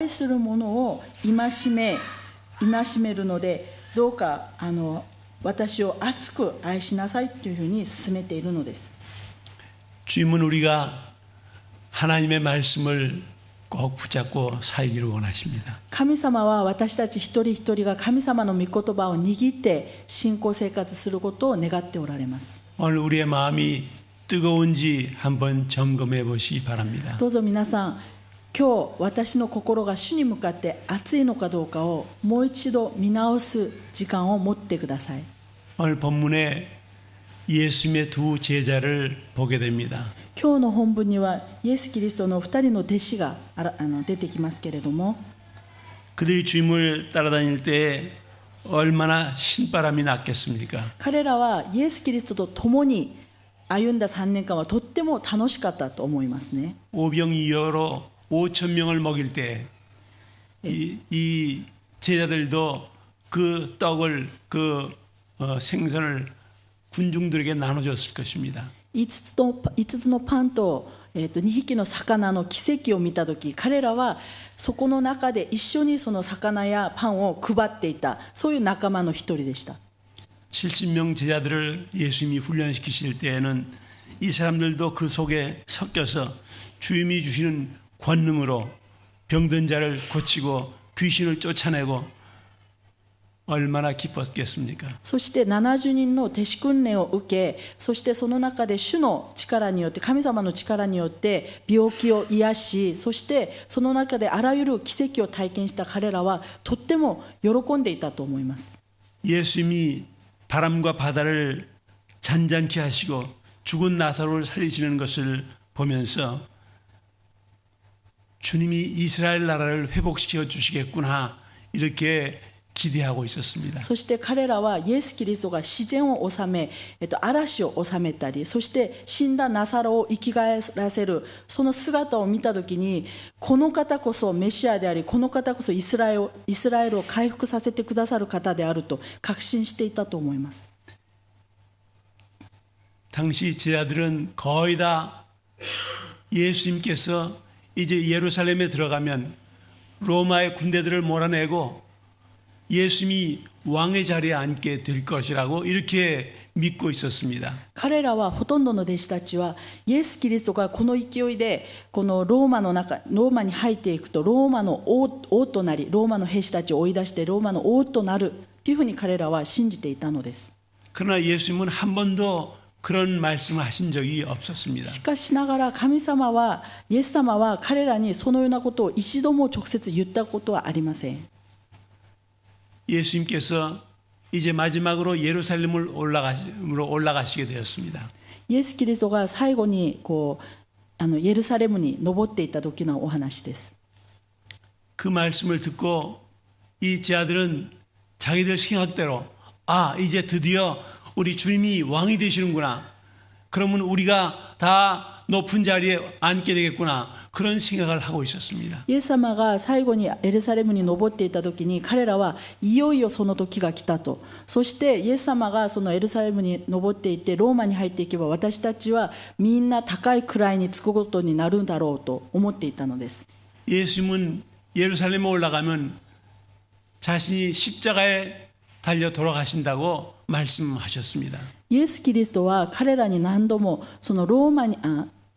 愛する者を戒めるので、どうか私を熱く愛しなさいというふうに勧めているのです。 주님은 우리가 하나님의 말씀을 꼭 붙잡고 살기를 원하십니다. 神様は私たち一人一人が神様の御言葉を握って信仰生活することを願っておられます。 오늘 우리의 마음이 뜨거운지 한번 점검해 보시기 바랍니다. どうぞ皆さん、今日私の心が主に向かって熱いのかどうかをもう一度見直す時間を持ってください。 오늘 본문에 예수님의 두 제자를 보게 됩니다. 今日の本文にはイエス・キリストの2人の弟子が出てきますけれども、 그들이 주님을 따라다닐 때 얼마나 신바람이 났겠습니까? 彼らはイエス・キリストと共に歩んだ3年間はとっても楽しかったと思いますね。 오병이어로 5천 명을 먹일 때 이 제자들도 그 떡을 생선을 군중들에게 나눠줬을 것입니다. 5つのパンと2匹の魚の奇跡を見たとき、彼らはそこの中で一緒にその魚やパンを配っていた、そういう仲間の一人でした。 70명 제자들을 예수님이 훈련시키실 때에는 이 사람들도 그 속에 섞여서 주님이 주시는 권능으로 병든 자를 고치고 귀신을 쫓아내고 얼마나 기뻤겠습니까? そして70人の弟子訓練を受け、そしてその中で主の力によって、神様の力によって病気を癒し、そしてその中であらゆる奇跡を体験した彼らはとっても喜んでいたと思います。 예수님이 바람과 바다를 잔잔케 하시고 죽은 나사로를 살리시는 것을 보면서 주님이 이스라엘 나라를 회복시켜 주시겠구나 이렇게 기대하고 있었습니다. そして彼らはイエス・キリストが自然を治め、嵐を治めたり、そして死んだナサロを生き返らせるその姿を見たときに、この方こそメシアであり、この方こそイスラエルを回復させてくださる方であると確信していたと思います。 당시 제자들은 거의 다 예수님께서 이제 예루살렘에 들어가면 로마의 군대들을 몰아내고 예수님이 왕의 자리에 앉게 될 것이라고 이렇게 믿고 있었습니다. 彼らはほとんどの弟子たちはイエス・キリストがこの勢いでこのローマに入っていくと、ローマの王となり、ローマの兵士たちを追い出してローマの王となるというふうに彼らは信じていたのです。 그러나 예수님은 한 번도 그런 말씀을 하신 적이 없었습니다. しかしながらイエス様は彼らにそのようなことを一度も直接言ったことはありません。 예수님께서 이제 마지막으로 예루살렘을 올라가시게 되었습니다. イエス・キリストが最後にエルサレムに登っていった時のお話です。 그 말씀을 듣고 이 제자들은 자기들 생각대로 이제 드디어 우리 주님이 왕이 되시는구나. 그러면 우리가 다 높은 자리에 앉게 되겠구나. 그런 생각을 하고 있었습니다. イエス様が最後にエルサレムに登っていた時に、彼らはいよいよその時が来たと。そしてイエス様がそのエルサレムに登っていってローマに入っていけば、私たちはみんな高い位につくことになるんだろうと思っていたのです。 예수님은 예루살렘에 올라가면 자신이 십자가에 달려 돌아가신다고 말씀하셨습니다. イエス・キリストは彼らに何度もその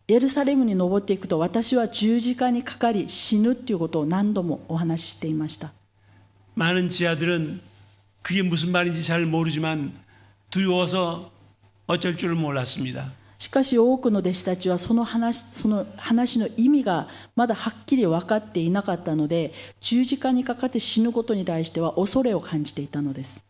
エルサレムに登っていくと、私は十字架にかかり死ぬということを何度もお話ししていました。 많은 지하들은 그게 무슨 말인지 잘 모르지만 두려워서 어쩔 줄을 몰랐습니다. しかし多くの弟子たちはその話の意味がまだはっきり分かっていなかったので、十字架にかかって死ぬことに対しては恐れを感じていたのです。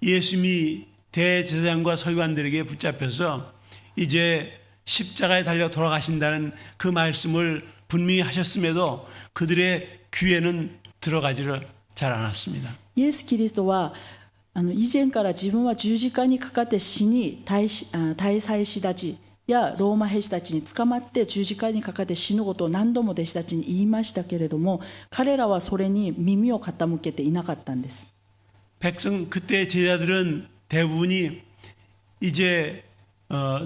예수님이 대제사장과 서기관들에게 붙잡혀서 이제 십자가에 달려 돌아가신다는 그 말씀을 분명히 하셨음에도 그들의 귀에는 들어가지를 잘 않았습니다. イエス・キリストは以前から自分は十字架にかかって死に、大祭司たちやローマ兵士たちに捕まって十字架にかかって死ぬことを何度も弟子たちに言いましたけれども、彼らはそれに耳を傾けていなかったんです。 그때 제자들은 대부분이 이제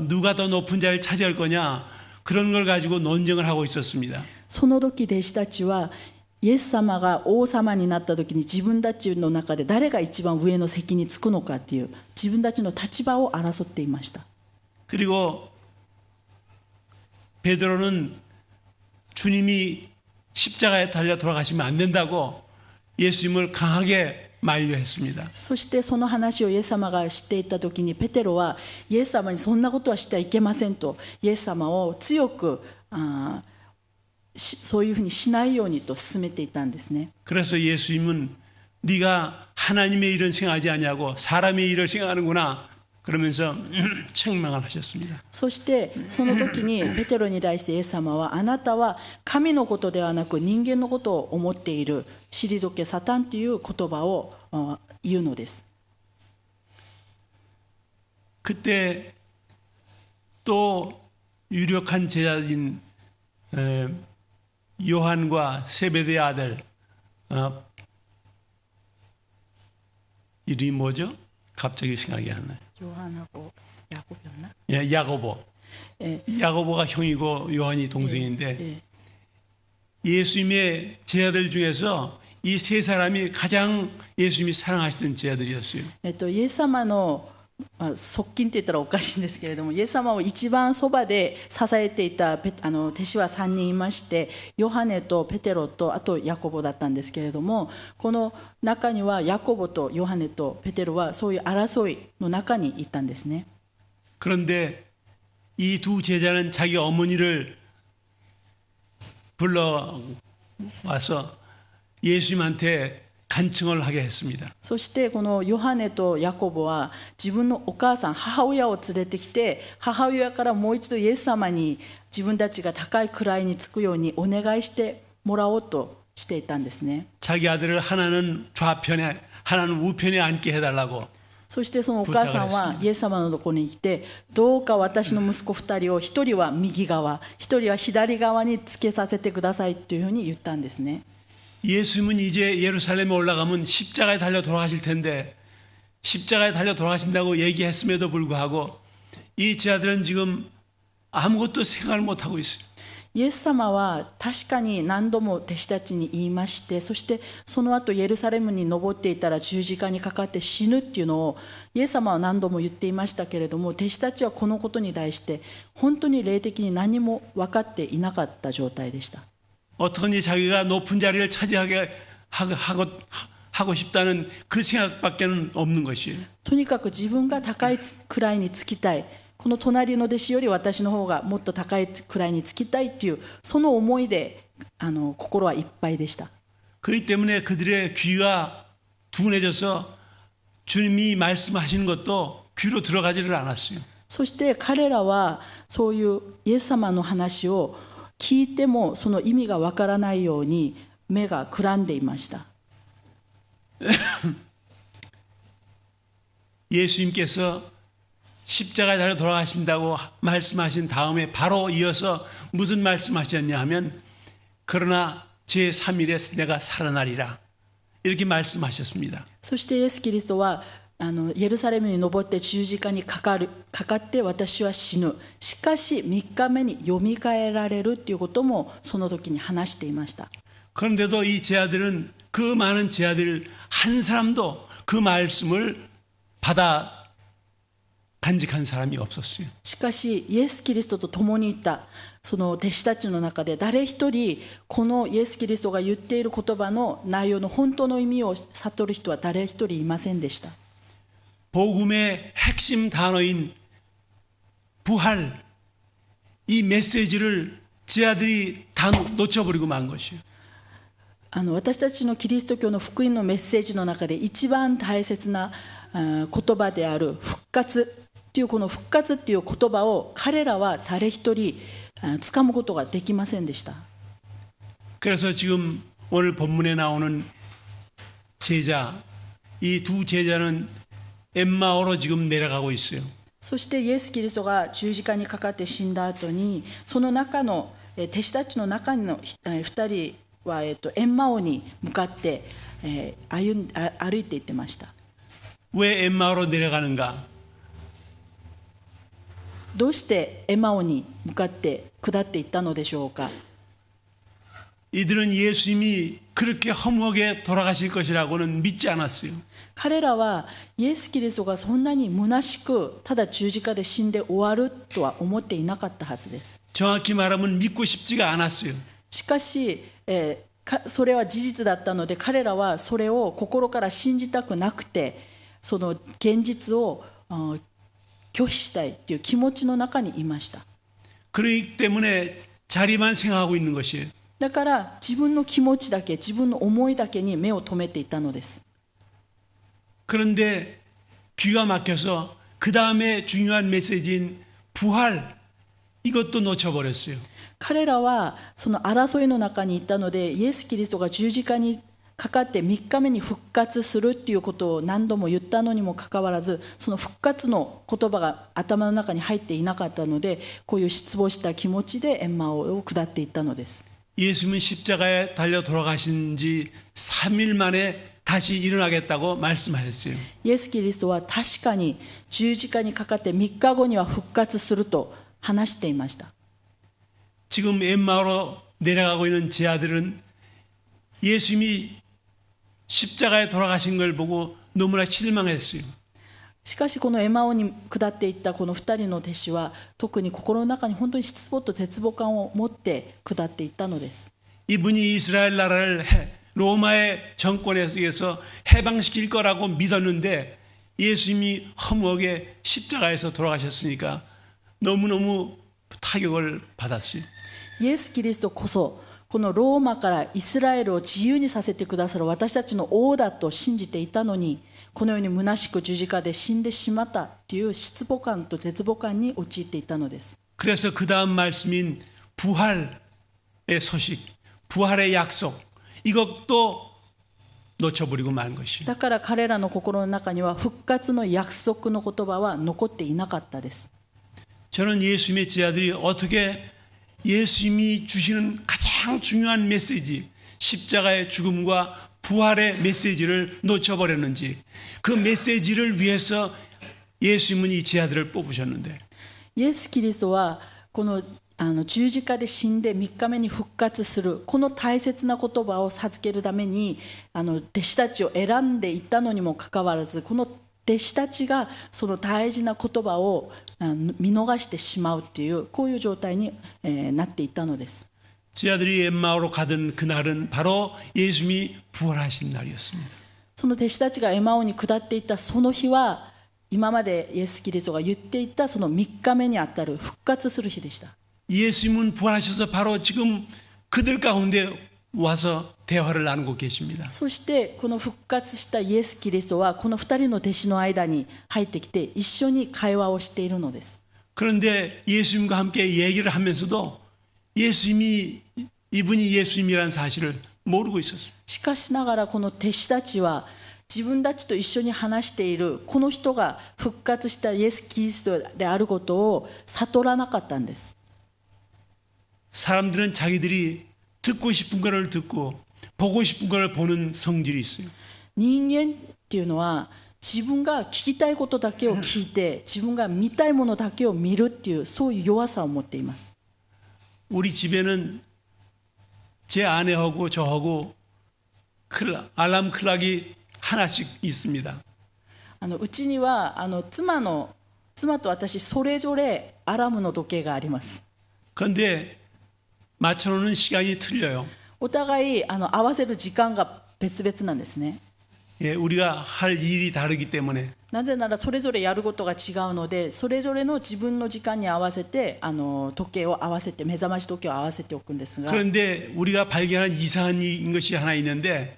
누가 더 높은 자리를 차지할 거냐 그런 걸 가지고 논쟁을 하고 있었습니다. その時弟子たちはイエス様が王様になった時に自分たちの中で誰が一番上の席につくのかっていう自分たちの立場を争っていました。 그리고 베드로는 주님이 십자가에 달려 돌아가시면 안 된다고 예수님을 강하게 만류했습니다. そしてその話をイエス様が知っていた時にペテロはイエス様にそんなことはしてはいけませんとイエス様を強くそういうふうにしないようにと勧めていたんですね。 그래서 예수님은 네가 하나님의 일은 생각하지 않냐고 사람의 일을 생각하는구나 그러면서 책망을 하셨습니다. そしてその時にペテロに対してイエス様はあなたは神のことではなく人間のことを思っている退けサタンという言葉を言うのです。 그때 또 유력한 제자인 요한과 세베대의 아들 이름이 뭐죠? 갑자기 생각이 안 나요. 요한하고 야곱이었나? 예, 야고보. 예. 야고보가 형이고 요한이 동생인데 예수님의 제자들 중에서 이 세 사람이 가장 예수님이 사랑하시던 제자들이었어요. イエス様の側近って言ったらおかしいんですけれどもイエス様を一番そばで支えていた弟子は3人いましてヨハネとペテロとあとヤコボだったんですけれどもこの中にはヤコボとヨハネとペテロはそういう争いの中にいたんですね。 그런데 이 두 제자는 자기 어머니를 불러와서 예수님한테 간청을 하게 했습니다. そしてこのヨハネとヤコボは自分のお母さん母親を連れてきて母親からもう一度イエス様に自分たちが高い位につくようにお願いしてもらおうとしていたんですね。 자기 아들을 하나는 좌편에 하나는 우편에 앉게 해달라고. そしてそのお母さんはイエス様のところに来てどうか私の息子2人を1人は右側1人は左側につけさせてくださいというふうに言ったんですね。 예수님은 이제 예루살렘에 올라가면 십자가에 달려 돌아가실 텐데 십자가에 달려 돌아가신다고 얘기했음에도 불구하고 이 제자들은 지금 아무것도 생각을 못하고 있어요. イエス様は確かに何度も弟子たちに言いましてそしてその後エルサレムに登っていたら十字架にかかって死ぬっていうのをイエス様は何度も言っていましたけれども弟子たちはこのことに対して本当に霊的に何も分かっていなかった状態でした。 어떻게 자기가 높은 자리를 차지하게 하고 싶다는 그 생각밖에는 없는 것이에요. とにかく自分が高い位につきたいこの隣の弟子より私の方がもっと高い位につきたいっていうその思いで心はいっぱいでした。 그렇기 때문에 그들의 귀가 둔해져서 주님이 말씀하시는 것도 귀로 들어가지를 않았어요. そして彼らはそういうイエス様の話を聞いてもその意味がわからないように目がくらんでいました。 예수님께서 십자가에 달려 돌아가신다고 말씀하신 다음에 바로 이어서 무슨 말씀하셨냐 하면 그러나 제3일에 내가 살아나리라 이렇게 말씀하셨습니다. そしてイエス・キリストはエルサレムに登って十字架にかかって私は死ぬしかし3日目によみがえられるということもその時に話していました。 그런데도 이 제자들은 그 많은 제자들 한 사람도 그 말씀을 받아 간직한 사람이 없었어요. しかしイエス・キリストと共にいたその弟子たちの中で誰一人このイエス・キリストが言っている言葉の内容の本当の意味を悟る人は誰一人いませんでした。 복음의 핵심 단어인 부활 이 메시지를 제자들이 다 놓쳐버리고 만 것이에요. 私たちのキリスト教の福音のメッセージの中で一番大切な言葉である復活というこの復活という言葉を彼らは誰一人掴むことができませんでした。 그래서 지금 오늘 본문에 나오는 제자 이 두 제자는 엠마오로 지금 내려가고 있어요. そしてイエス・キリストが十字架にかかって死んだ後にその中の弟子たちの中の2人はエンマオに向かって歩いていってました。 왜 엠마오로 내려가는가? どうしてエマオに向かって下っていったのでしょうか。 이들은 예수님이 그렇게 허무하게 돌아가실 것이라고는 믿지 않았어요. 彼らはイエス・キリストがそんなに虚しくただ十字架で死んで終わるとは思っていなかったはずです。 정확히 말하면 믿고 싶지가 않았어요. しかし、それは事実だったので彼らはそれを心から信じたくなくてその現実を拒否したいという気持ちの中にいました。 그렇기 때문에 자리만 생각하고 있는 것이에요. だから自分の気持ちだけ自分の思いだけに目を留めていたのです。 그런데 귀가 막혀서 그 다음에 중요한 메시지인 부활 이것도 놓쳐버렸어요. 彼らはその争いの中にいたのでイエス・キリストが十字架にかかって3日目に復活するっていうことを何度も言ったのにもかかわらずその復活の言葉が頭の中に入っていなかったのでこういう失望した気持ちでエンマオを下っていったのです。 예수님은 십자가에 달려 돌아가신 지 3일 만에 다시 일어나겠다고 말씀하셨어요. イエス・キリストは確かに十字架にかかって3日後には復活すると話していました。 지금 엠마오로 내려가고 있는 제 아들은 예수님이 십자가에 돌아가신 걸 보고 너무나 실망했어요. しかしこのエマオに下っていったこの2人の弟子は特に心の中に本当に失望と絶望感を持って下っていったのです。 이분이 이스라엘 나라를 로마의 정권에 의해서 해방시킬 거라고 믿었는데 예수님이 허무하게 십자가에서 돌아가셨으니까 너무너무 타격을 받았어요. イエス・キリストこそこのローマからイスラエルを自由にさせてくださる私たちの王だと信じていたのにこのように虚しく十字架で死んでしまったという失望感と絶望感に陥っていたのです。 그래서 그 다음 말씀인 부활의 소식, 부활의 약속 이것도 놓쳐버리고 만 것이에요. だから彼らの心の中には復活の約束の言葉は残っていなかったです。 저는 예수님의 제자들이 어떻게 예수님이 주시는 가장 중요한 메시지 십자가의 죽음과 부활의 메시지를 놓쳐버렸는지 그 메시지를 위해서 예수님은 이 제자들을 뽑으셨는데 イエス・キリストはこの十字架で死んで3日目に復活するこの大切な言葉を授けるために弟子たちを選んでいったのにもかかわらずこの弟子たちがその大事な言葉を見逃してしまうというこういう状態になっていたのです。 제자들이 엠마오로 가던 그날은 바로 예수님이 부활하신 날이었습니다. その弟子たちがエマオに下っていったその日は今までイエス・キリストが言っていたその3日目にあたる復活する日でした。 예수님은 부활하셔서 바로 지금 그들 가운데 와서 대화를 나누고 계십니다. そしてこの復活したイエス・キリストはこの2人の弟子の間に入ってきて一緒に会話をしているのです。 그런데 예수님과 함께 얘기를 하면서도 예수님이 이분이 예수님이라는 사실을 모르고 있었어요. しかしながらこの弟子たちは自分たちと一緒に話しているこの人が復活したイエス・キリストであることを悟らなかったんです。 사람들은 자기들이 듣고 싶은 것을 듣고 보고 싶은 것을 보는 성질이 있어요. 人間っていうのは自分が聞きたいことだけを聞いて自分が見たいものだけを見るっていうそういう弱さを持っています。 우리 집에는 제 아내하고 저하고 알람 클락이 하나씩 있습니다. うちには妻と私それぞれアラームの時計があります。 그런데 맞춰놓는 시간이 틀려요. お互い合わせる時間が別々なんですね。 예, 우리가 할 일이 다르기 때문에 なぜならそれぞれやることが違うのでそれぞれの自分の時間に合わせて時計を合わせて目覚まし時計を合わせておくんですが 그런데 우리가 발견한 이상한 것이 하나 있는데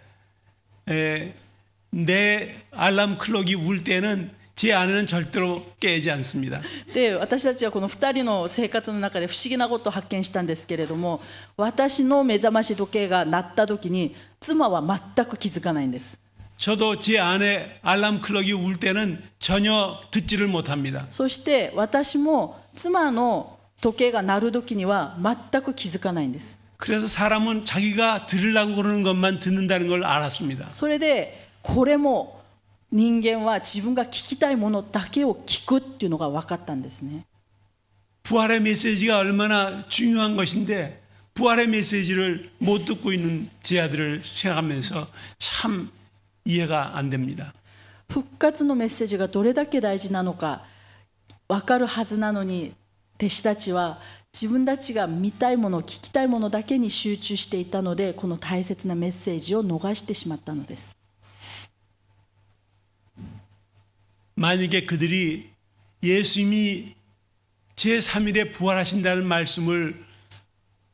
내 알람 클럭이 울 때는 제 아내는 절대로 깨지 않습니다. で私たちはこの2人の生活の中で不思議なことを発見したんですけれども私の目覚まし時計が鳴った時に妻は全く気づかないんです。 저도 제 아내 알람 클럭이 울 때는 전혀 듣지를 못합니다. そして私も妻の時計が鳴る時には全く気づかないんです。 그래서 사람은 자기가 들으려고 그러는 것만 듣는다는 걸 알았습니다. それでこれも人間は自分が聞きたいものだけを聞くっていうのが分かったんですね。 부활의 메시지가 얼마나 중요한 것인데 부활의 메시지를 못 듣고 있는 제 아들을 생각하면서 참 이해가 안 됩니다. 復活のメッセージがどれだけ大事なのか分かるはずなのに、弟子たちは自分たちが見たいもの、聞きたいものだけに集中していたので、この大切なメッセージを逃してしまったのです。 만약에 그들이 예수님이 제3일에 부활하신다는 말씀을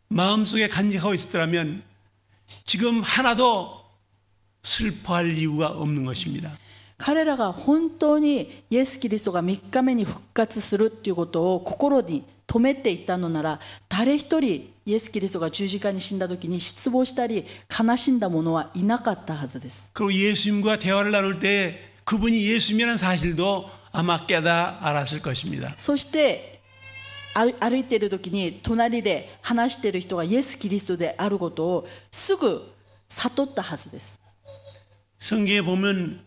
마음속에 간직하고 있었더라면 지금 하나도 슬퍼할 이유가 없는 것입니다. 彼らが本当にイエス・キリストが3日目に復活するということを心に留めていたのなら、誰一人イエス・キリストが十字架に死んだ時に失望したり悲しんだ者はいなかったはずです。 그리고 예수님과 대화를 나눌 때 그분이 예수님이라는 사실도 아마 깨달아 알았을 것입니다. そして歩いている時に隣で話している人がイエス・キリストであることをすぐ悟ったはずです。 성경에 보면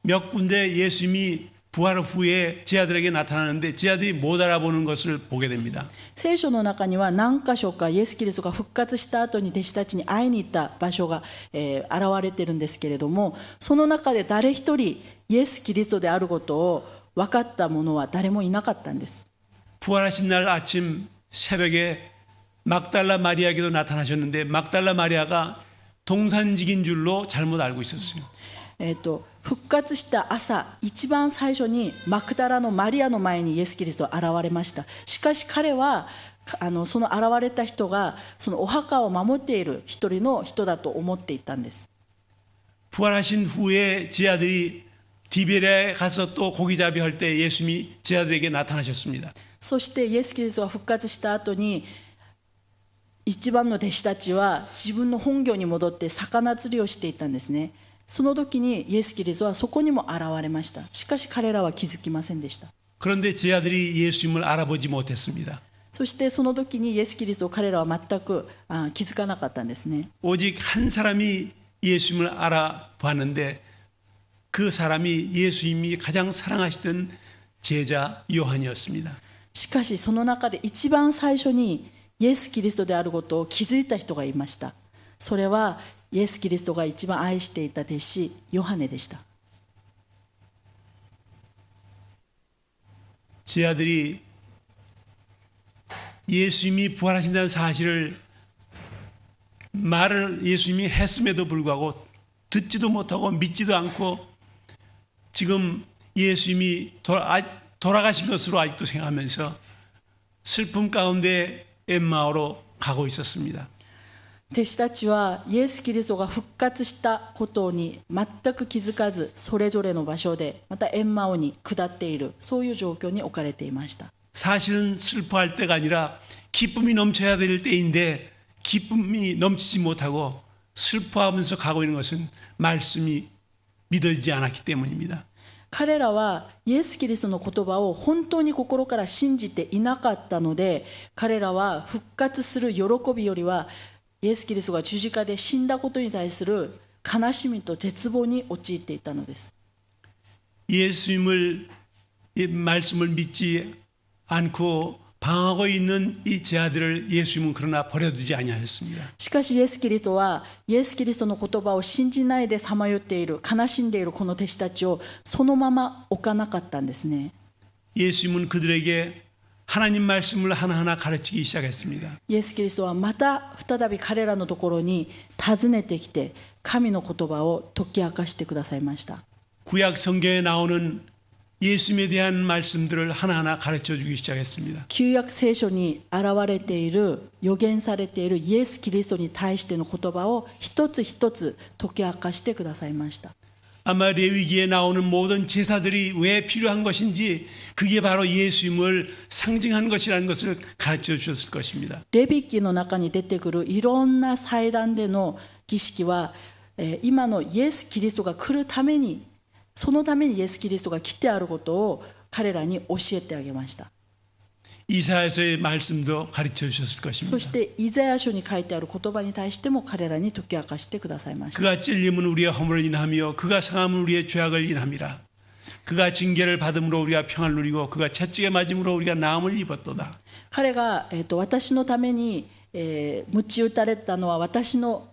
몇 군데 예수님이 부활 후에 제 아들에게 나타나는데 제 아들이 못 알아보는 것을 보게 됩니다. 聖書の中には何箇所かイエス・キリストが復活した後に弟子たちに会いに行った場所が、現れているんですけれども、その中で誰一人イエス・キリストであることを分かった者は誰もいなかったんです。 부활하신 날 아침 새벽에 막달라 마리아에게도 나타나셨는데 막달라 마리아가 동산직인 줄로 잘못 알고 있었어요. 復活した朝、一番最初にマクダラのマリアの前にイエス・キリストは現れました。しかし彼はその現れた人がそのお墓を守っている一人の人だと思っていたんです。 부활하신 후에 제 아들이 디베레에 가서 또 고기잡이 할 때 예수님이 제 아들에게 나타나셨습니다. そしてイエス・キリストが復活した後に一番の弟子たちは自分の本業に戻って魚釣りをしていたんですね。その時にイエス・キリストはそこにも現れました。しかし彼らは気づきませんでした。 그런데 제 아들이 예수님을 알아보지 못했습니다. そしてその時にイエス・キリストを彼らは全く気づかなかったんですね。 오직 한 사람이 예수님을 알아봤는데 그 사람이 예수님이 가장 사랑하시던 제자 요한이었습니다. しかしその中で一番最初にイエス・キリストであることを気づいた人がいました。それはイエス・キリストが一番愛していた弟子ヨハネでした。 제 아들이 예수님이 부활하신다는 사실을 말을 예수님이 했음에도 불구하고 듣지도 못하고 믿지도 않고 지금 예수님이 돌아가신 것으로 아직도 생각하면서 슬픔 가운데 엠마오로 가고 있었습니다. 弟子たちはイエス・キリストが復活したことに全く気づかず、それぞれの場所でまたエンマオに下っている、そういう状況に置かれていました。 사실은 슬퍼할 때가 아니라 기쁨이 넘쳐야 될 때인데 기쁨이 넘치지 못하고 슬퍼하면서 가고 있는 것은 말씀이 믿어지지 않았기 때문입니다. 彼らはイエス・キリストの言葉を本当に心から信じていなかったので、彼らは復活する喜びよりはイエス・キリストが十字架で死んだことに対する悲しみと絶望に陥っていたのです。 예수님을 말씀을 믿지 않고 방하고 있는 이 제 아들을 예수님은 그러나 버려두지 아니하셨습니다. しかしイエス・キリストはイエス・キリストの言葉を信じないでさまよっている、悲しんでいるこの弟子たちをそのまま置かなかったんですね。 예수님은 그들에게 하나님 말씀을 하나하나 가르치기 시작했습니다. イエス・キリストはまた再び彼らのところに訪ねてきて神の言葉を解き明かしてくださいました。 구약 성경에 나오는 예수님에 대한 말씀들을 하나하나 가르쳐 주기 시작했습니다. 旧約聖書に現れている、予言されているイエス・キリストに対しての言葉を一つ一つ解き明かしてくださいました。 아마 레위기에 나오는 모든 제사들이 왜 필요한 것인지 그게 바로 예수님을 상징한 것이라는 것을 가르쳐 주셨을 것입니다. レビ記の中に出てくるいろんな祭壇での儀式は、今のイエス・キリストが来るために、そのためにイエス・キリストが来てあることを彼らに教えてあげました。 이사야서의 말씀도 가르쳐 주셨을 そ 것입니다. してイザヤ書に書いてある言葉に対しても彼らに解き明かしてくださいました。 그가 찔림은 우리의 허물을 인하며 그가 상함은 우리의 죄악을 인함이라. 그가 징계를 받음으로 우리가 평안을 누리고 그가 채찍에 맞음으로 우리가 나음을 입었도다. 彼が、私のために、鞭打たれたのは私の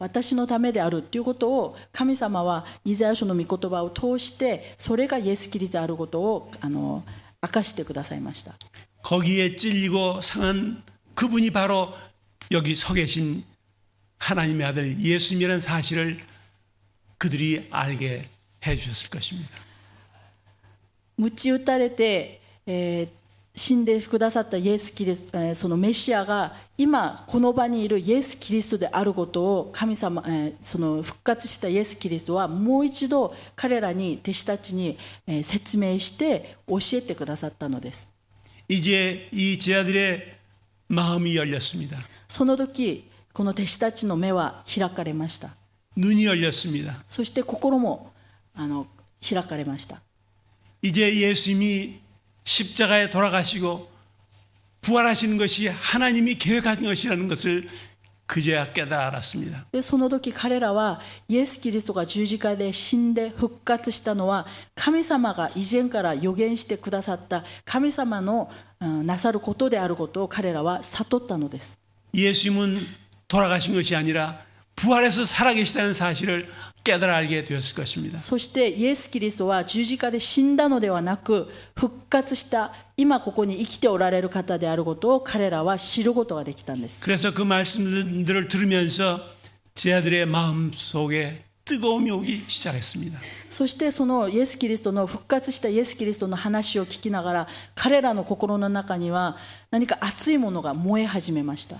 ためであるということを神様はイザヤ書の御言葉を通してそれがイエス・キリストであることを明かしてくださいました。 거기에 찔리고 상한 그분이 바로 여기 서 계신 하나님의 아들 예수님이라는 사실을 그들이 알게 해주셨을 것입니다. 鞭打たれて、死んでくださったイエス・キリスト、そのメシアが今この場にいるイエス・キリストであることを神様、その復活したイエス・キリストはもう一度彼らに弟子たちに説明して教えてくださったのです。 이제 이 제자들의 마음이 열렸습니다. その時この弟子たちの目は開かれました。 눈이 열렸습니다. そして心も開かれました。 이제 예수님이 십자가에 돌아가시고 부활하시는 것이 하나님이 계획하신 것이라는 것을 그제야 깨달았습니다. でその時彼らはイエス・キリストが十字架で死んで復活したのは神様が以前から予言してくださった神様のなさることであることを彼らは悟ったのです。 예수님은 돌아가신 것이 아니라 부활해서 살아계시다는 사실을 깨달아 알게 되었을 것입니다. そしてイエス・キリストは十字架で死んだのではなく復活した今ここに生きておられる方であることを彼らは知ることができたんです。 그래서 그 말씀들을 들으면서 제자들의 마음 속에 뜨거움이 오기 시작했습니다. そしてそのイエス・キリストの復活したイエス・キリストの話を聞きながら彼らの心の中には何か熱いものが燃え始めました。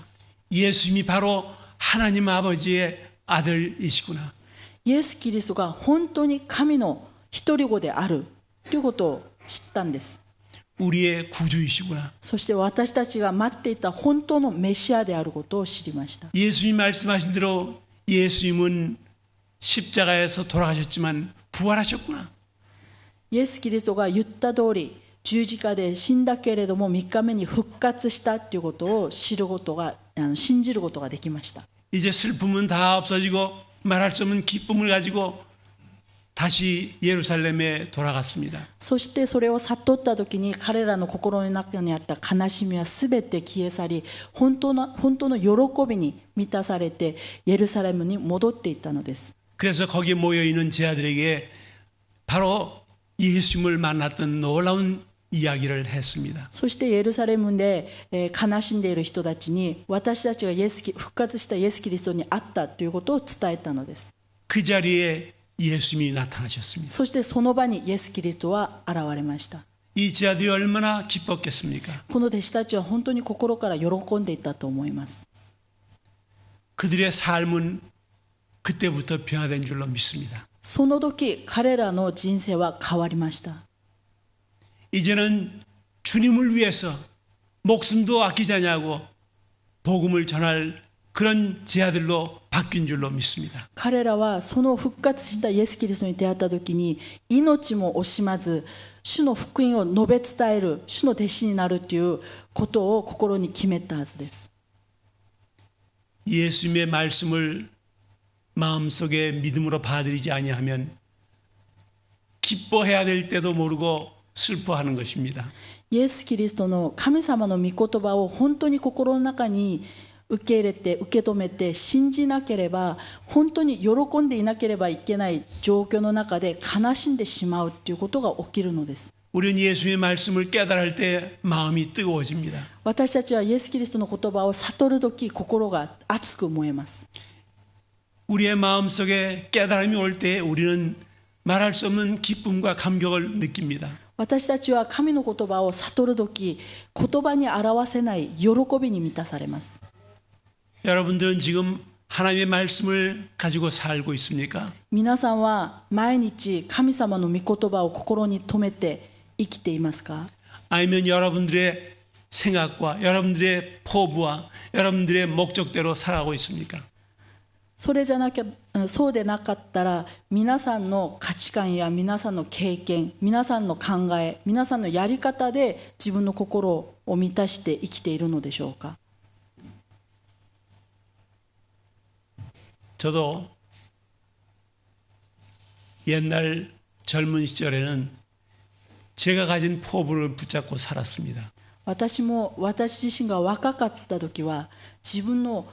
예수님이 바로 하나님 아버지의 아들이시구나. イエス・キリストが本当に神の一人子であるということを知ったんです。 우리의 구주이시구나. そして私たちが待っていた本当のメシアであることを知りました。 예수님 말씀하신 대로 예수님은 십자가에서 돌아가셨지만 부활하셨구나. イエス・キリストが言った通り十字架で死んだけれども3日目に復活したということを知ることが信じることができました。 이제 슬픔은 다 없어지고 말할 수 없는 기쁨을 가지고 다시 예루살렘에 돌아갔습니다. そしてそれを悟った時に彼らの心の中にあった悲しみはすべて消え去り本当の喜びに満たされてエルサレムに戻っていったのです。 그래서 거기에 모여 있는 제자들에게 바로 예수님을 만났던 놀라운 이야기를 했습니다. そしてエルサレムで悲しんでいる人たちに私たちが復活したイエス・キリストに会ったということを伝えたのです。 그 자리에 예수님이 나타나셨습니다. そしてその場にイエス・キリストは現れました。 이 제자들이 얼마나 기뻤겠습니까? この弟子たちは本当に心から喜んでいたと思います。 그들의 삶은 그때부터 변화된 줄로 믿습니다. その時彼らの人生は変わりました。 이제는 주님을 위해서 목숨도 아끼지 않냐고 복음을 전할 그런 제자들로 바뀐 줄로 믿습니다. 彼らはその復活したイエス・キリストに出会った時に命も惜しまず主の福音を述べ伝える主の弟子になるということを心に決めたはずです。 예수님의 말씀을 마음속에 믿음으로 받아들이지 아니하면 기뻐해야 될 때도 모르고 슬퍼하는 것입니다. イエス・キリストの神様の御言葉を本当に心の中に受け入れて受け止めて信じなければ本当に喜んでいなければいけない状況の中で悲しんでしまうということが起きるのです。 우리는 예수님의 말씀을 깨달을 때 마음이 뜨거워집니다. 私たちはイエス・キリストの言葉を悟るとき心が熱く燃えます。 우리의 마음속에 깨달음이 올 때 우리는 말할 수 없는 기쁨과 감격을 느낍니다. 私たちは神の言葉を悟るとき言葉に表せない喜びに満たされます。 여러분들은 지금 하나님의 말씀을 가지고 살고 있습니까? 皆さんは毎日神様の御言葉を心に留めて生きていますか? 아니면 여러분들의 생각과 여러분들의 포부와 여러분들의 목적대로 살아가고 있습니까? そうでなかったら皆さんの価値観や皆さんの経験皆さんの考え皆さんのやり方で自分の心を満たして生きているのでしょうか? 저도 옛날 젊은 시절에는 제가 가진 포부를 붙잡고 살았습니다. 私も私自身が若かった時は自分の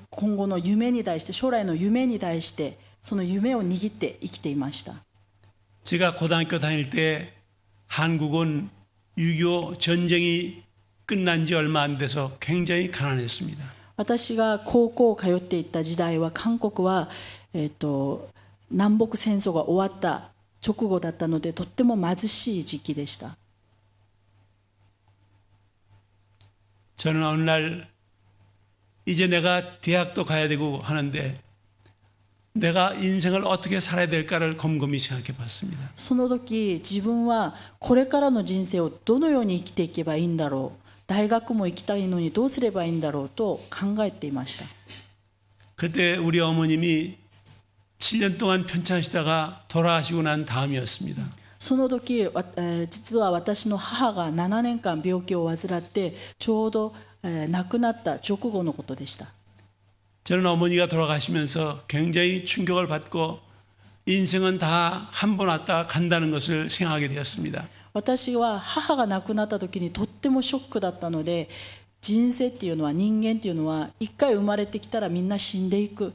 今後の夢に対して将来の夢に対してその夢を握って生きていました。 제가 고등학교 다닐 때 한국은 6.25 전쟁이 끝난 지 얼마 안 돼서 굉장히 가난했습니다. 私が高校を通っていた時代は韓国は、南北戦争が終わった直後だったのでとっても貧しい時期でした。 저는 어느 날 이제 내가 대학도 가야 되고 하는데 내가 인생을 어떻게 살아야 될까를 곰곰이 생각해 봤습니다. その時自分はこれからの人生をどのように生きていけばいいんだろう、大学も行きたいのにどうすればいいんだろうと考えていました。 그때 우리 어머님이 7년 동안 편찮으시다가 돌아가시고 난 다음이었습니다. その時、実は私の母が7年間病気を患ってちょうど、亡くなった直後のことでした。 저는 어머니가 돌아가시면서 굉장히 충격을 받고 인생은 다 한 번 왔다 간다는 것을 생각하게 되었습니다. 私は母が亡くなった時にとってもショックだったので、人生っていうのは人間っていうのは一回生まれてきたらみんな死んでいくっ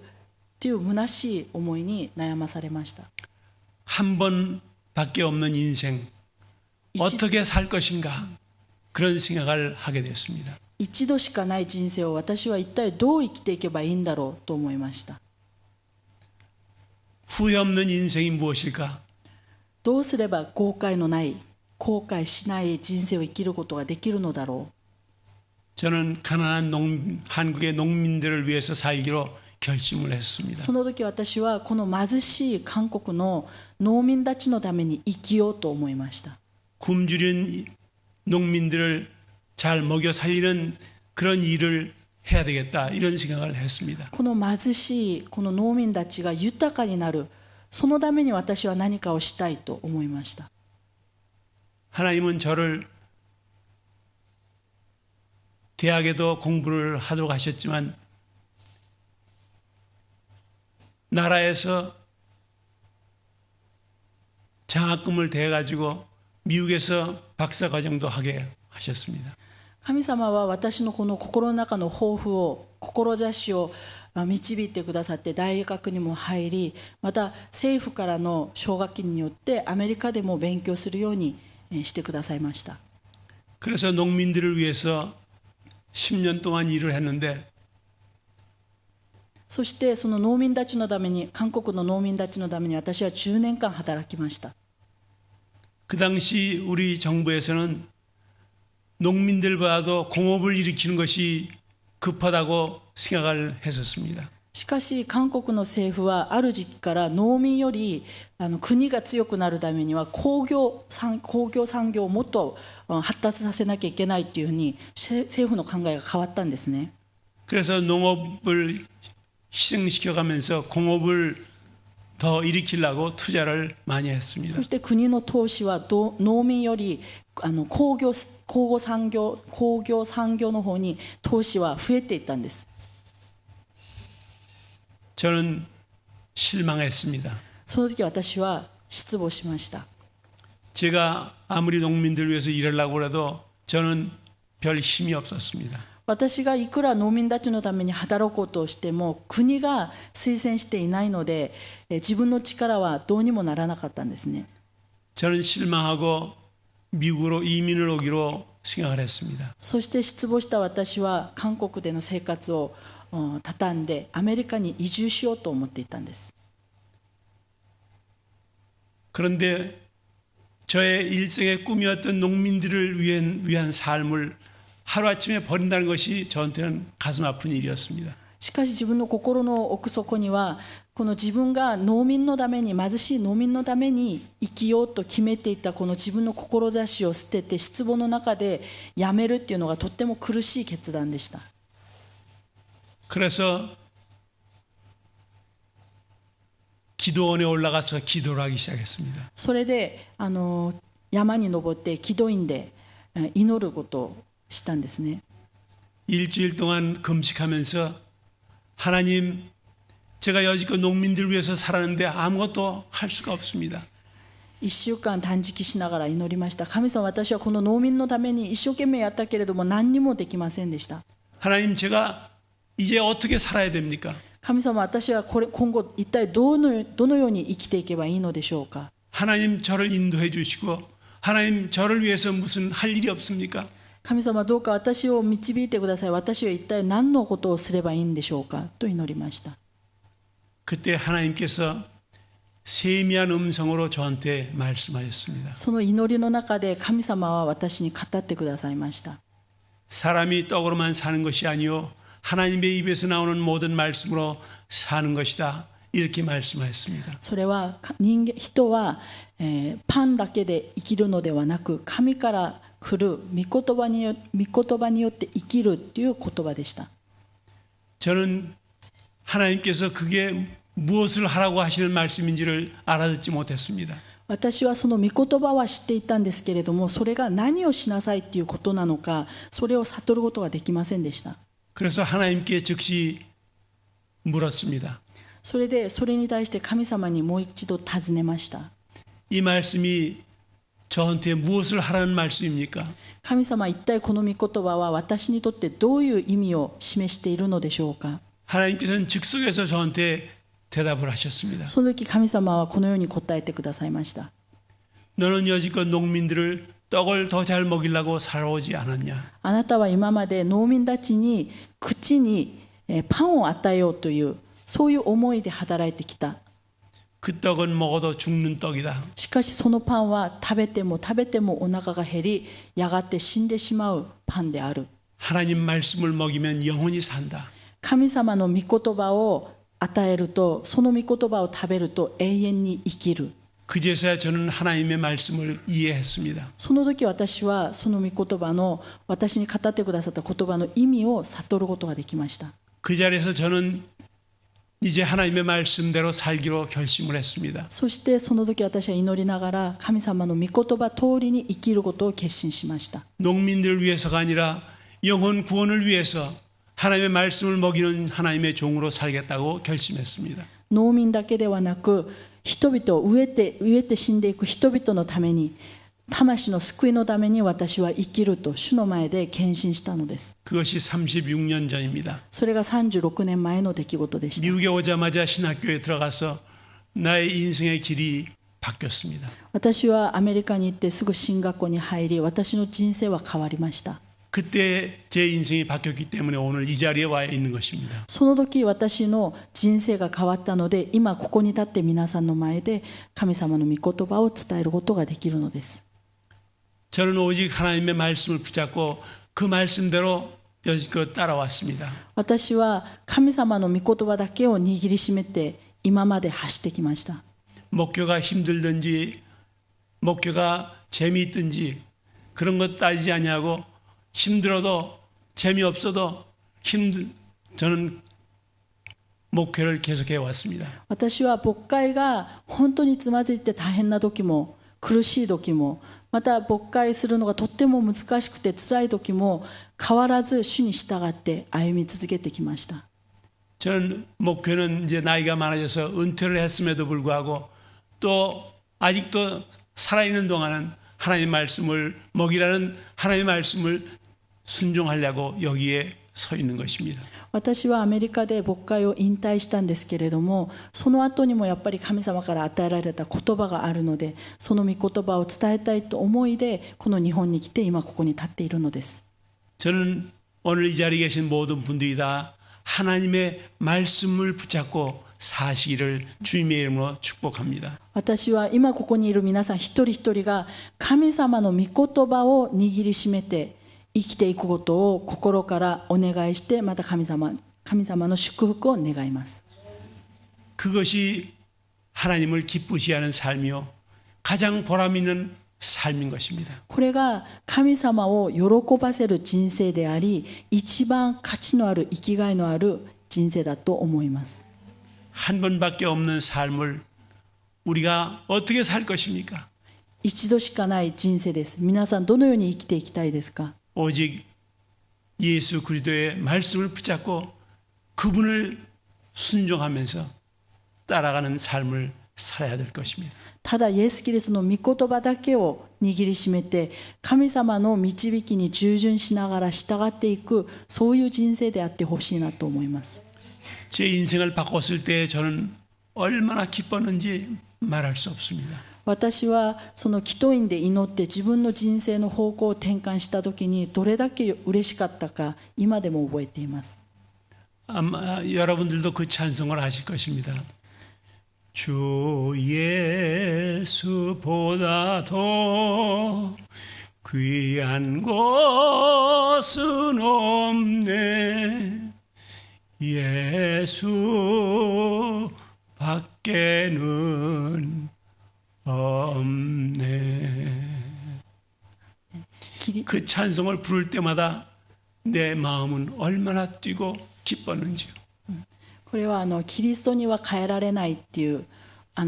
ていう虚しい思いに悩まされました。 한 번밖에 없는 인생 어떻게 살 것인가 그런 생각을 하게 됐습니다. 一度しかない人生を私は一体どう生きていけばいいんだろうと思いました。 후회 없는 인생이 무엇일까? どうすれば後悔のない、後悔しない人生を生きることができるのだろう。 저는 가난한 한국의 농민들을 위해서 살기로 결심을 했습니다. その時私はこの貧しい韓国の農民たちのために生きようと思いました。 굶주린 농민들을 잘 먹여 살리는 그런 일을 해야 되겠다 이런 생각을 했습니다. この貧しいこの農民たちが豊かになる、そのために私は何かをしたいと思いました。 하나님은 저를 대학에도 공부를 하도록 하셨지만 나라에서 장학금을 대가지고 미국에서 박사과정도 하게 하셨습니다. 神様は私のこの心の中の抱負を、志を導いてくださって大学にも入り、また政府からの奨学金によってアメリカでも勉強するようにしてくださいました。 그래서 농민들을 위해서 10년 동안 일을 했는데 そしてその農民たちのために、韓国の農民たちのために私は10年間働きました。 그 당시 우리 정부에서는 농민들보다도 공업을 일으키는 것이 급하다고 생각을 했었습니다. しかし韓国の政府はある時期から農民より国が強くなるためには工業産業をもっと発達させなきゃいけないっていうふうに政府の考えが変わったんですね。 그래서 농업을 희생시켜가면서 공업을 더 일으키려고 투자를 많이 했습니다. そして国の投資は農民より工業産業の方に投資は増えていったんです。 저는 실망했습니다. その時私は失望しました。 제가 아무리 농민들을 위해서 일하려고 해도 저는 별 힘이 없었습니다. 私がいくら農民たちのために働こうとしても国が推薦していないので自分の力はどうにもならなかったんですね。 저는 실망하고 미국으로 이민을 오기로 생각을 했습니다. そして失望した私は韓国での生活を畳んでアメリカに移住しようと思っていたんです。 그런데 저의 일생의 꿈이었던 농민들을 위한 삶을 하루아침에 버린다는 것이 저한테는 가슴 아픈 일이었습니다. しかし自分の心の奥底にはこの自分が農民のために、貧しい農民のために生きようと決めていたこの自分の志を捨てて失望の中でやめるっていうのがとっても苦しい決断でした。 그래서 기도원에 올라가서 기도를 하기 시작했습니다. それで山に登って기도인で祈ることをしたんですね。 일주일 동안 금식하면서 하나님, 제가 여지껏 농민들을 위해서 살았는데 아무것도 할 수가 없습니다. 1週間断食しながら祈りました。神様、私はこの農民のために一生懸命やったけれども何にもできませんでした。 하나님, 제가 이제 어떻게 살아야 됩니까? 神様、私は今後一体どのように生きていけばいいのでしょうか。 하나님, 저를 인도해 주시고 하나님, 저를 위해서 무슨 할 일이 없습니까? 神様、どうか私を導いてください。私は一体何のことをすればいいんでしょうかと祈りました。 그때 하나님께서 세미한 음성으로 저한테 말씀하셨습니다. その祈りの中で神様は私に語ってくださいました。 사람이 떡으로만 사는 것이 아니요 하나님의 입에서 나오는 모든 말씀으로 사는 것이다. 이렇게 말씀하셨습니다. それは人は、パンだけで生きるのではなく、神から来る御言葉によって生きるという言葉でした。 저는 하나님께서 그게 무엇을 하라고 하시는 말씀인지를 알아듣지 못했습니다. 私はその御言葉は知っていたんですけれども、それが何をしなさいということなのか、それを悟ることができませんでした。 그래서 하나님께 즉시 물었습니다. それに対して神様にもう一度尋ねました。 이 말씀이 저한테 무엇을 하라는 말씀입니까? 神様、一体この御言葉は私にとってどういう意味を示しているのでしょうか。 하나님께서는 즉석에서 저한테 대답을 하셨습니다. その時神様はこのように答えてくださいました。 너는 여지껏 농민들을 떡을 더 잘 먹이려고 살아오지 않았냐? あなたは今まで農民たちに口にパンを与えようというそういう思いで働いてきた。 그 떡은 먹어도 죽는 떡이다. しかしそのパンは食べてもお腹が減り、やがて死んでしまうパンである。 하나님 말씀을 먹이면 영원히 산다. 神様の御言葉を与えると、その御言葉を食べると永遠に生きる。 그제서야 저는 하나님의 말씀을 이해했습니다. その時私はその御言葉の、私に語ってくださった言葉の意味を悟ることができました。 그 자리에서 저는 이제 하나님의 말씀대로 살기로 결심을 했습니다. そしてその時私は祈りながら神様の御言葉通りに生きることを決心しました。 농민들을 위해서가 아니라 영혼 구원을 위해서 하나님의 말씀을 먹이는 하나님의 종으로 살겠다고 결심했습니다. 農民だけではなく、人々を飢えて死んでいく人々のために、魂の救いのために私は生きると主の前で献身したのです。 그것이 36년 전입니다. それが36年前の出来事でした。 미국에 오자마자 신학교에 들어가서 나의 인생의 길이 바뀌었습니다. 私はアメリカに行ってすぐ進学校に入り、私の人生は変わりました。 그때 제 인생이 바뀌었기 때문에 오늘 이 자리에 와 있는 것입니다. その時私の人生が変わったので、今ここに立って皆さんの前で神様の御言葉を伝えることができるのです。 저는 오직 하나님의 말씀을 붙잡고 그 말씀대로 여지껏 따라왔습니다. 私は神様の御言葉だけを握りしめて今まで走ってきました。 목표가 힘들든지 목표가 재미있든지 그런 것 따지지 아니하고 힘들어도 재미없어도 저는 목표를 계속해 왔습니다. 私は牧会が本当につまずいて大変な時も苦しい時も、また牧会するのがとっても難しくて辛い時も変わらず主に従って歩み続けてきました。 저는 목표는 이제 나이가 많아져서 은퇴를 했음에도 불구하고 또 아직도 살아있는 동안은 하나님의 말씀을 먹이라는 하나님의 말씀을 순종하려고 여기에 서 있는 것입니다. 私はアメリカで牧会を引退したんですけれども、その後にもやっぱり神様から与えられた言葉があるので、その御言葉を伝えたいと思いでこの日本に来て今ここに立っているのです。 저는 오늘 이 자리에 계신 모든 분들이 다 하나님의 말씀을 붙잡고 사시기를 주님의 이름으로 축복합니다. 私は今ここにいる皆さん一人一人が神様の御言葉を握りしめて生きていくことを心からお願いして、また神様の祝福を願います。 그것이 하나님을 기쁘시게 하는 삶이요 가장 보람 있는 삶인 것입니다. これが神様を喜ばせる人生であり、一番価値のある生きがいのある人生だと思います。 한 번밖에 없는 삶을 우리가 어떻게 살 것입니까? 一度しかない人生です。皆さんどのように生きていきたいですか？ 오직 예수 그리스도의 말씀을 붙잡고 그분을 순종하면서 따라가는 삶을 살아야 될 것입니다. ただイエス・キリストの御言葉だけを握りしめて神様の導きに従順しながら従っていくそういう人生であってほしいなと思います。 제 인생을 바꿨을 때 저는 얼마나 기뻤는지 말할 수 없습니다. 私はその祈祷院で祈って自分の人生の方向を転換した時にどれだけ嬉しかったか今でも覚えています。 아마 여러분들도 그 찬송을 하실 것입니다. 주 예수보다 더 귀한 것은 없네. 예수 밖에는 없네. 그 찬송을 부를 때마다 내 마음은 얼마나 뛰고 기뻤는지요. これはキリストには変えられないっていう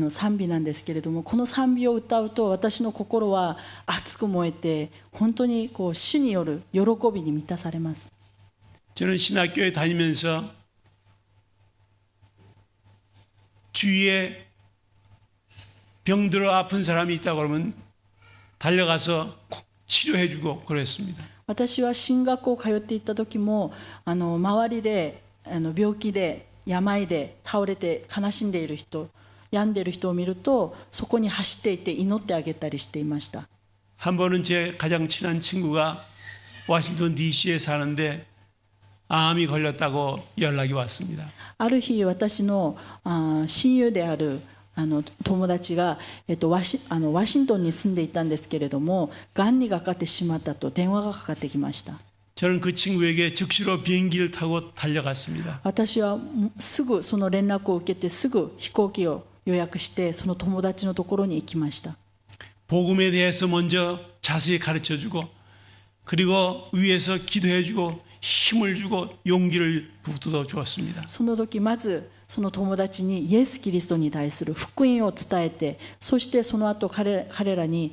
賛美なんですけれども、この賛美を歌うと私の心は熱く燃えて本当に主による喜びに満たされます。 저는 신학교에 다니면서 주위에 병들어 아픈 사람이 있다고 그러면 달려가서 꼭 치료해주고 그랬습니다. 私は進学校通っていった時も周りで病気で病で倒れて悲しんでいる人、病んでいる人を見るとそこに走っていて祈ってあげたりしていました。 한 번은 제 가장 친한 친구가 워싱턴 DC에 사는데 암이 걸렸다고 연락이 왔습니다. ある日私の親友である友達が、ワシントンに住んでいたんですけれども、がんにかかってしまったと電話がかかってきました。 저는 그 친구에게 즉시로 비행기를 타고 달려갔습니다. 私はすぐその連絡を受けてすぐ飛行機を予約してその友達のところに行きました。 복음에 대해서 먼저 자세히 가르쳐주고 그리고 위에서 기도해주고 힘을 주고 용기를 북돋워 주었습니다. その時まずその友達にイエス・キリストに対する福音を伝えて、そしてその後彼らに、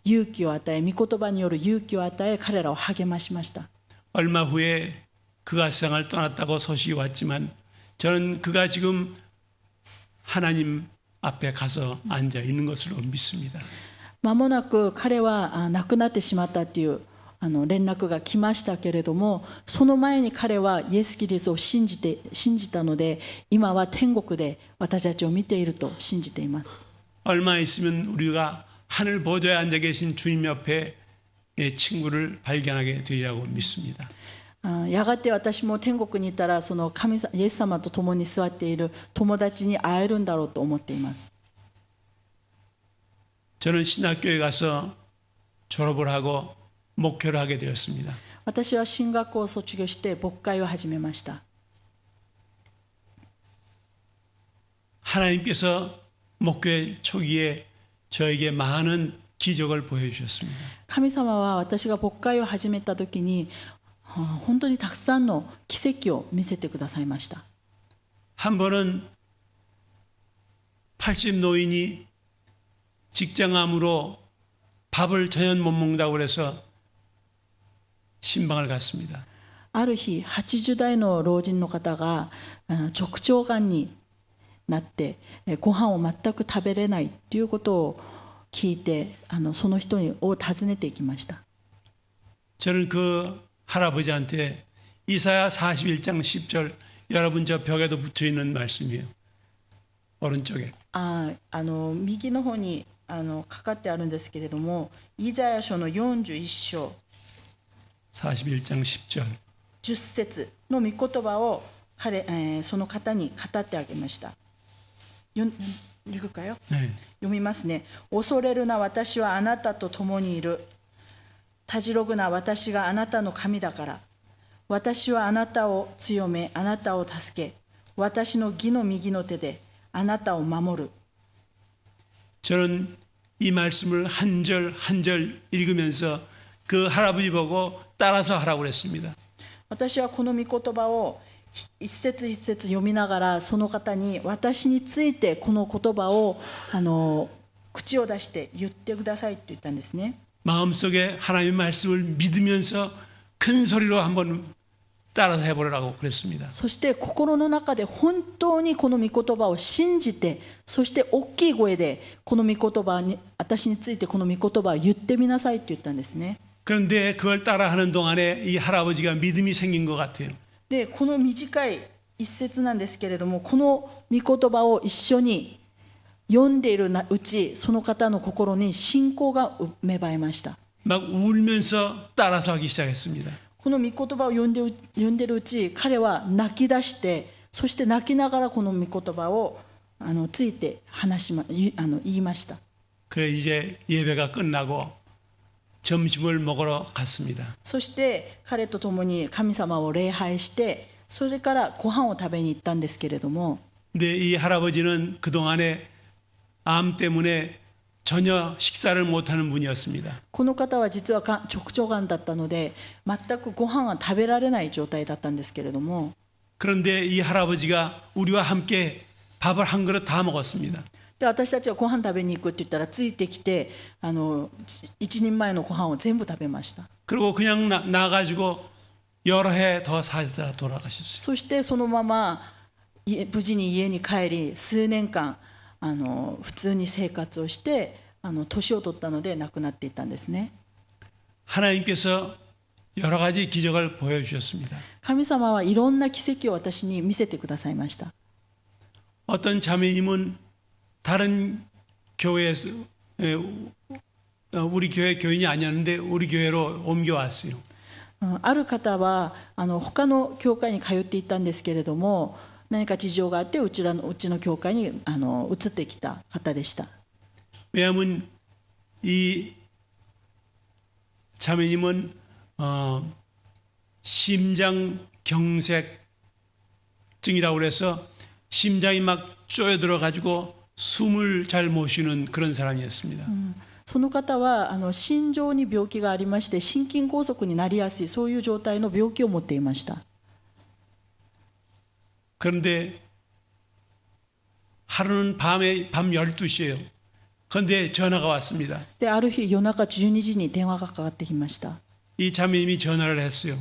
勇気を与え、御言葉による勇気を与え彼らを励ましました。 얼마 후에 그가 세상을 떠났다고 소식이 왔지만 저는 그가 지금 하나님 앞에 가서 앉아 있는 것으로 믿습니다. 間もなく彼は亡くなってしまったという連絡が来ましたけれども、その前に彼はイエス・キリストを信じたので、今は天国で私たちを見ていると信じています。 얼마 있으면 우리가 하늘 보좌에 앉아 계신 주님 옆에 친구를 발견하게 되리라고 믿습니다. やがて私も天国にいたらそのイエス様と共に座っている友達に会えるんだろうと思っています。 저는 신학교에 가서 졸업을 하고 목회를 하게 되었습니다. 私は進学校を卒業して牧会を始めました。 하나님께서 목회 초기에 저에게 많은 기적을 보여주셨습니다. 神様は私が牧会を始めた時に本当にたくさんの奇跡を見せてくださいました。 한 번은 80 노인이 직장암으로 밥을 전혀 못 먹는다고 그래서 신방을 갔습니다. ある日80代の老人の方が直腸がんになってご飯を全く食べれないということを聞いてその人を訪ねていきました。 저는 그 할아버지한테 이사야 41장 10절 여러분 저 벽에도 붙여 있는 말씀이에요. 오른쪽에. 右の方にかかってあるんですけれども、イザヤ書の41章 41장 10절 10節の御言葉をその方に語ってあげました。読みますね。恐れるな、私はあなたと共にいる。たじろぐな、私があなたの神だから。私はあなたを強め、あなたを助け、私の義の右の手であなたを守る。 저는 이 말씀을 한 절 한 절 읽으면서 그 할아버지 보고 따라서 하라고 그랬습니다. 私はこの御言葉を一節一節読みながらその方に私についてこの言葉を口を出して言ってくださいと言ったんですね。 마음속에 하나님의 말씀을 믿으면서 큰 소리로 한번 따라서 해보라고 그랬습니다. そして心の中で本当にこの御言葉を信じて、そして大きい声でこの御言葉に、私についてこの御言葉を言ってみなさいって言ったんですね。 그런데 그걸 따라하는 동안에 이 할아버지가 믿음이 생긴 것 같아요. でこの短い一節なんですけれども、この御言葉を一緒に読んでいるうち、その方の心に信仰が芽生えました。 막 울면서 따라서 하기 시작했습니다. この御言葉を読んでるうち、彼は泣き出して、そして泣きながらこの御言葉をついて言いました。 그래 이제 예배가 끝나고 점심을 먹으러 갔습니다. そして彼と共に神様を礼拝して、それからご飯を食べに行ったんですけれども、 근데 이 할아버지는 그동안에 암 때문에 전혀 식사를 못하는 분이었습니다. この方は実は直腸がんだったので、全くご飯は食べられない状態だったんですけれども、 그런데 이 할아버지가 우리와 함께 밥을 한 그릇 다 먹었습니다. で私たちはご飯食べに行くって言ったらついてきて、一人前のご飯を全部食べました。 그리고 그냥 나가지고 여러 해 더 살다 돌아가셨어요. そしてそのまま無事に家に帰り、数年間普通に生活をして、年を取ったので亡くなっていったんですね。 하나님께서 여러 가지 기적을 보여주셨습니다. 神様はいろんな奇跡を私に見せてくださいました。 어떤 자매님은 다른 교회에서 우리 교회 교인이 아니었는데 우리 교회로 옮겨왔어요. ある方は他の教会に通っていたんですけれども、何か事情があってうちの教会に移ってきた方でした。 왜냐하면 이 자매님은 심장경색증이라고 그래서 심장이 막 쪼여들어 가지고 숨을 잘 못 쉬는 그런 사람이었습니다. その方は心臓に病気がありまして、心筋梗塞になりやすい、そういう状態の病気を持っていました。 그런데 하루는 밤 12시예요. 그런데 전화가 왔습니다. である日夜中12時に電話がかかってきました。 이 자매님이 전화를 했어요.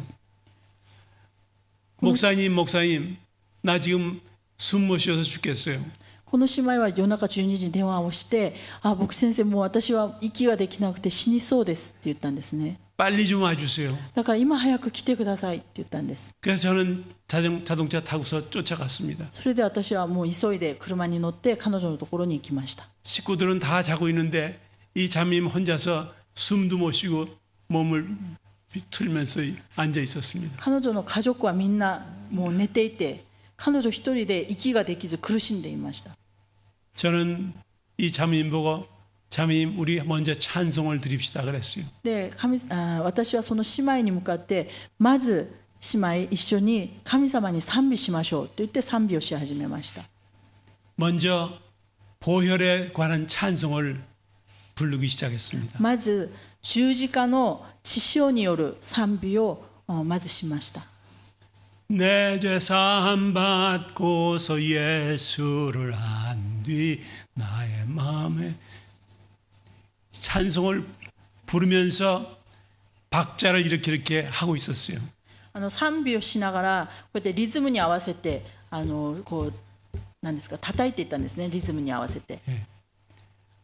목사님, 나 지금 숨 못 쉬어서 죽겠어요. この姉妹は夜中12時に電話をして、牧師先生、もう私は息ができなくて死にそうですって言ったんですね。 빨리 좀 와주세요. だから今早く来てくださいって言ったんです。 그래서 저는 자동차 타고서 쫓아갔습니다. それで私はもう急いで車に乗って彼女のところに行きました。 식구들은 다 자고 있는데 이 자매님 혼자서 숨도 못 쉬고 몸을 틀면서 앉아 있었습니다. 彼女の家族はみんなもう寝ていて、彼女一人で息ができず苦しんでいました。 저는 이 자매님 보고 자매님 우리 먼저 찬송을 드립시다 그랬어요. で私はその姉妹に向かって、まず姉妹一緒に神様に賛美しましょうと言って賛美をし始めました。 먼저 보혈에 관한 찬송을 부르기 시작했습니다. まず十字架の血潮による賛美をまずしました。 내 죄 사함 받고서 예수를 안 뒤 나의 마음에 찬송을 부르면서 박자를 이렇게 하고 있었어요. 賛美をしながらこうやってリズムに合わせてこう何ですか、叩いていったんですね。リズムに合わせて。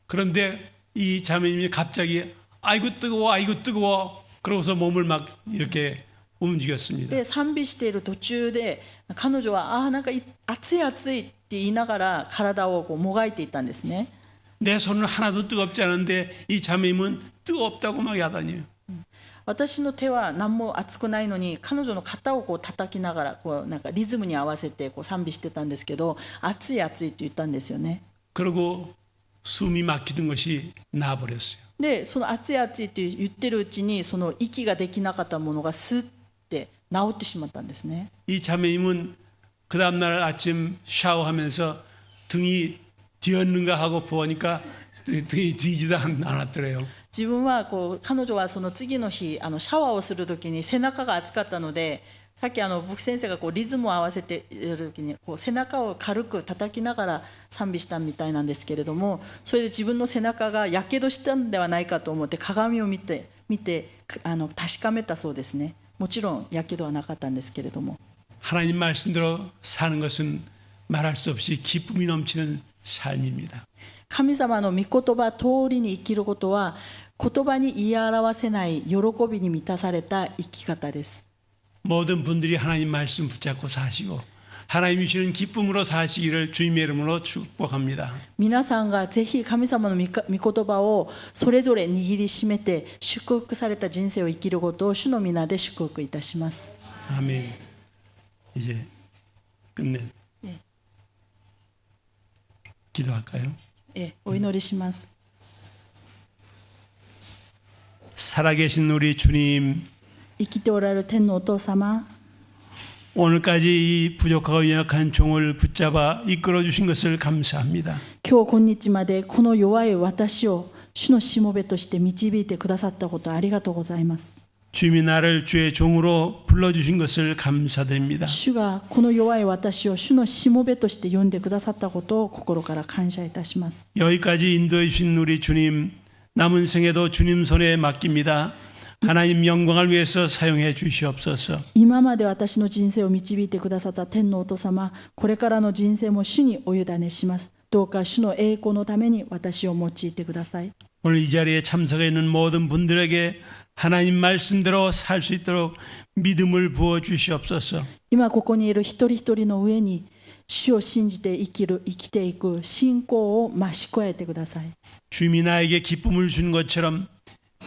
그런데 이 자매님이 갑자기 아이고 뜨거워 그러고서 몸을 막 이렇게 움직였습니다. で賛美している途中で彼女はなんか熱いって言いながら体をこうもがいていったんですね。 내 손은 하나도 뜨겁지 않은데 이 자매님은 뜨겁다고 막 야단이에요. 私の手は何も熱くないのに、彼女の肩をこう叩きながらこうなんかリズムに合わせてこう賛美してたんですけど、熱いって言ったんですよね。 그리고 숨이 막히던 것이 나버렸어요. でその熱いって言ってるうちに、その息ができなかったものがスッて治ってしまったんですね。 이 자매님은 그 다음날 아침 샤워하면서 등이 뒤었는가 하고 보니까 등이 뒤지도 않았더래요. 自分は彼女はその次の日シャワーをするときに背中が熱かったので、さっき牧先生がリズムを合わせているときに背中を軽く叩きながら賛美したみたいなんですけれども、それで自分の背中がやけどしたんではないかと思って鏡を見て確かめたそうですね。もちろんやけどはなかったんですけれども、 하나님 말씀대로 사는 것은 말할 수 없이 기쁨이 넘치는 삶입니다. 神様の御言葉通りに生きることは言葉に言い表せない喜びに満たされた生き方です。 모든 분들이 하나님 말씀 붙잡고 사시고 하나님이 주시는 기쁨으로 사시기를 주님의 이름으로 축복합니다. 皆さんがぜひ神様の御言葉をそれぞれ握りしめて祝福された人生を生きることを主の皆で祝福いたします。 아멘. 이제 끝내. 예. 기도할까요? お祈りします。 살아계신 우리 주님, 生きておられる天のお父様、 오늘까지 이 부족하고 연약한 종을 붙잡아 이끌어 주신 것을 감사합니다. 今日今日までこの弱い私を主のしもべとして導いてくださったことありがとうございます。 주님이 나를 주의 종으로 불러주신 것을 감사드립니다. 主がこの弱い私を主のしもべとして呼んでくださったことを心から感謝いたします。 여기까지 인도해 주신 우리 주님, 남은 생에도 주님 손에 맡깁니다. 하나님 영광을 위해서 사용해 주시옵소서. 今まで私の人生を導いてくださった天のお父様、これからの人生も主にお委ねします。どうか主の栄光のために私を用いてください。 오늘 이 자리에 참석해 있는 모든 분들에게 하나님 말씀대로 살 수 있도록 믿음을 부어 주시옵소서. 今ここにいる一人一人の上に主を信じて生きていく信仰を増し加えてください。 주님이 나에게 기쁨을 준 것처럼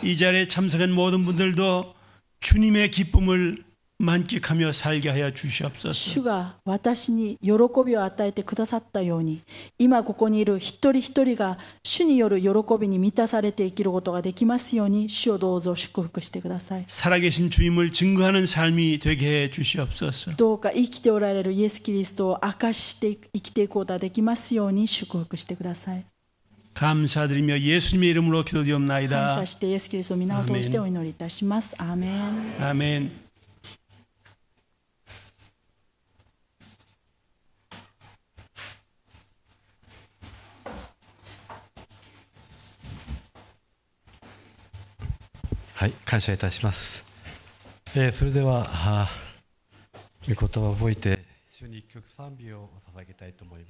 이 자리에 참석한 모든 분들도 주님의 기쁨을 만끽하며 살게 하여 주시옵소서. 主が私に喜びを与えてくださったように、今ここにいる一人一人が主による喜びに満たされて生きることができますように、主をどうぞ祝福してください。 살아계신 주님을 증거하는 삶이 되게 해 주시옵소서. どうか生きておられるイエス・キリストを証しして生きていくことができますように祝福してください。 감사드리며 예수님의 이름으로 感 기도드리옵나이다. 謝してイエス・キリストの皆を通してお祈りいたします。アーメン。 아멘.はい、感謝いたします。それでは御言葉を覚えて主に一曲賛美を捧げたいと思います。